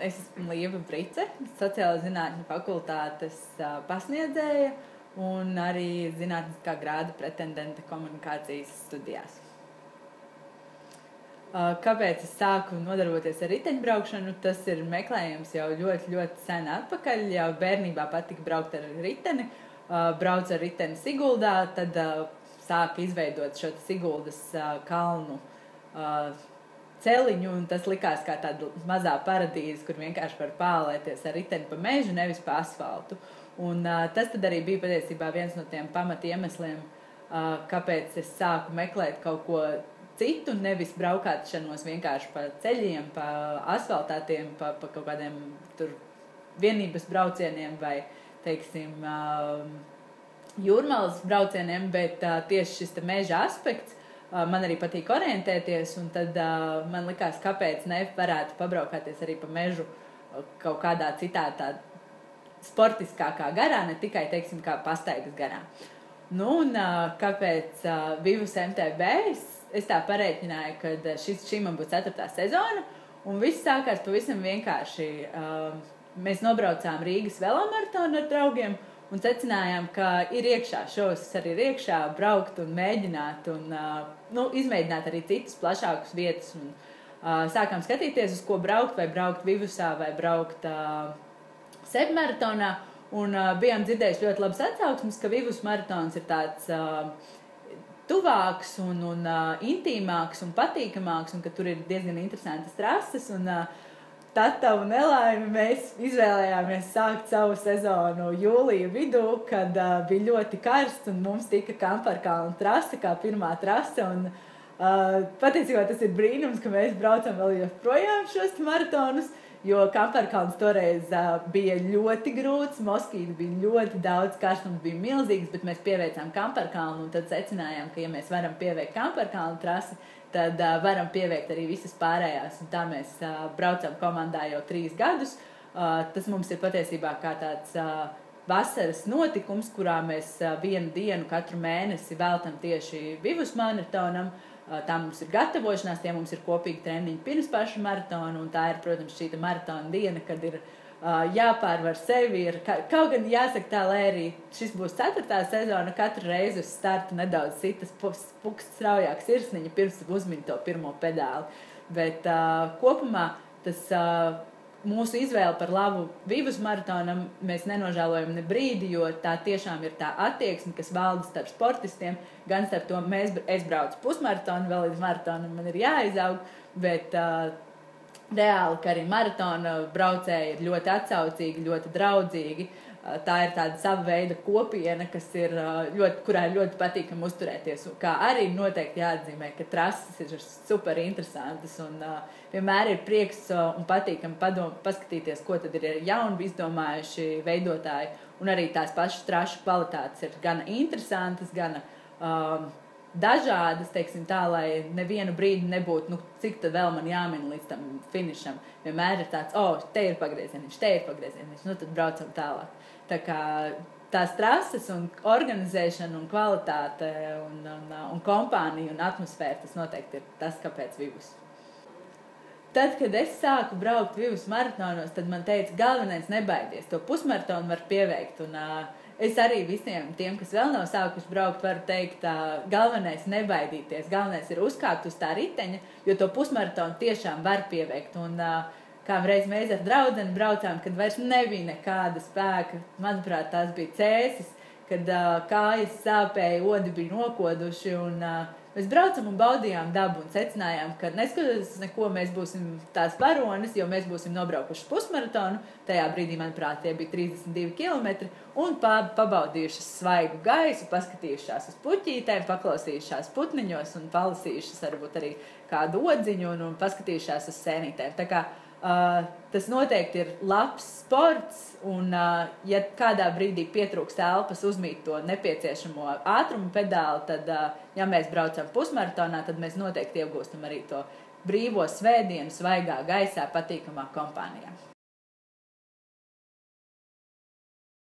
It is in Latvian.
Es esmu Lieva Brice, sociālo zinātņu fakultātes pasniedzēja un arī zinātniskā grāda pretendente komunikācijas studijās. Kāpēc es sāku nodarboties ar riteņbraukšanu? Tas ir meklējums jau ļoti sen atpakaļ. Jau bērnībā patika braukt ar riteni, braucu ar riteni Siguldā, tad sāku izveidot šo Siguldas kalnu celiņu, un tas likās kā tāda mazā paradīze, kur vienkārši var pālēties ar riteni pa mežu, nevis pa asfaltu. Un tas tad arī bija patiesībā viens no tiem pamatiemesliem, kāpēc es sāku meklēt kaut ko citu, nevis braukāšanos vienkārši pa ceļiem, pa asfaltātiem, pa kaut kādiem tur vienības braucieniem vai, teiksim, jūrmalas braucieniem, bet tieši šis meža aspekts man arī patīk orientēties, un tad man likās, kāpēc nevarētu pabraukāties arī pa mežu kaut kādā citā tā sportiskākā garā, ne tikai, teiksim, kā pastaigas garā. Nu, un kāpēc Vivus MTB? Es tā parēķināju, ka šī man būs 4. sezona, un viss sākās pavisam vienkārši. Mēs nobraucām Rīgas velomaratonu ar draugiem un secinājām, ka ir iekšā šovas arī ir iekšā braukt un mēģināt un izmēģināt arī citas plašākas vietas. Un, sākām skatīties, uz ko braukt, vai braukt Vivusā, vai braukt Sebmaratonā, un bijām dzirdējuši ļoti labas atsauksmes, ka Vivus maratons ir tāds tuvāks un intīmāks un patīkamāks, un ka tur ir diezgan interesantas trases, un tata un nelaime mēs izvēlējāmies sākt savu sezonu jūlija vidū, kad bija ļoti karsts, un mums tika Kamparkalna trase kā pirmā trase, un patiesībā tas ir brīnums, ka mēs braucam vēl joprojām šos maratonus, jo Kamparkalns toreiz bija ļoti grūts, Moskīta bija ļoti daudz, karstums bija milzīgs, bet mēs pieveicām Kamparkalnu, un tad secinājām, ka ja mēs varam pieveikt Kamparkalnu trasi, tad varam pieveikt arī visas pārējās, un tā mēs braucam komandā jau 3 gadus. Tas mums ir patiesībā kā tāds vasaras notikums, kurā mēs vienu dienu katru mēnesi veltam tieši Vivus maratonam. Tā mums ir gatavošanās, tie mums ir kopīgi treniņi pirms paša maratona, un tā ir, protams, šī maratona diena, kad ir jāpārvar sevi. Kaut gan jāsaka tā, lai arī šis būs 4. sezona, katru reizi uz startu nedaudz citas pukst straujāk sirsniņa, pirms uzmiņ to pirmo pedāli. Bet kopumā tas mūsu izvēle par labu Vivus maratonam mēs nenožēlojam ne brīdi, jo tā tiešām ir tā attieksme, kas valda starp sportistiem, gan starp to, es braucu pusmaratonu, vēl līdz maratonam man ir jāizaug, bet reāli, ka arī maratona braucēji ir ļoti atsaucīgi, ļoti draudzīgi. Tā ir tāda sava veida kopiena, kurā ir ļoti patīkami uzturēties. Kā arī noteikti jāatzīmē, ka trases ir super interesantas un vienmēr ir prieks un patīkami paskatīties, ko tad ir jauni izdomājuši veidotāji. Un arī tās pašas trašu kvalitātes ir gan interesantas, gan dažādas, teiksim tā, lai nevienu brīdi nebūtu, cik tad vēl man jāmin līdz tam finišam. Vienmēr ir tāds, te ir pagriezieniņš, tad braucam tālāk. Tā kā tās trases un organizēšana un kvalitāte un kompānija un atmosfēra, tas noteikti ir tas, kāpēc Vivus. Tad, kad es sāku braukt Vivus maratonos, tad man teica, galvenais nebaidies, to pusmaratonu var pieveikt. Un es arī visiem tiem, kas vēl nav sākuši braukt, varu teikt, galvenais nebaidīties, galvenais ir uzkāpt uz tā riteņa, jo to pusmaratonu tiešām var pieveikt. Un kādreiz mēs ar draudzeni braucām, kad vairs nebija nekāda spēka. Manuprāt, tās bija cēsis, kad kājas sāpēja, odi bija nokoduši. Un mēs braucam un baudījām dabu un secinājām, ka neskatoties neko, mēs būsim tās varonis, jo mēs būsim nobraukuši pusmaratonu. Tajā brīdī, manuprāt, tie bija 32 kilometri. Un pabaudījušas svaigu gaisu, paskatījušās uz puķītēm, paklausījušās putniņos un palasījušas varbūt arī kādu odziņu un paskatījušās uz sēnītēm. Tā kā tas noteikti ir labs sports, un ja kādā brīdī pietrūkst elpas uzmīt to nepieciešamo ātrumu pedāli, tad, ja mēs braucam pusmaratonā, tad mēs noteikti iegūstam arī to brīvo svētdienu, svaigā gaisā, patīkamā kompānijā.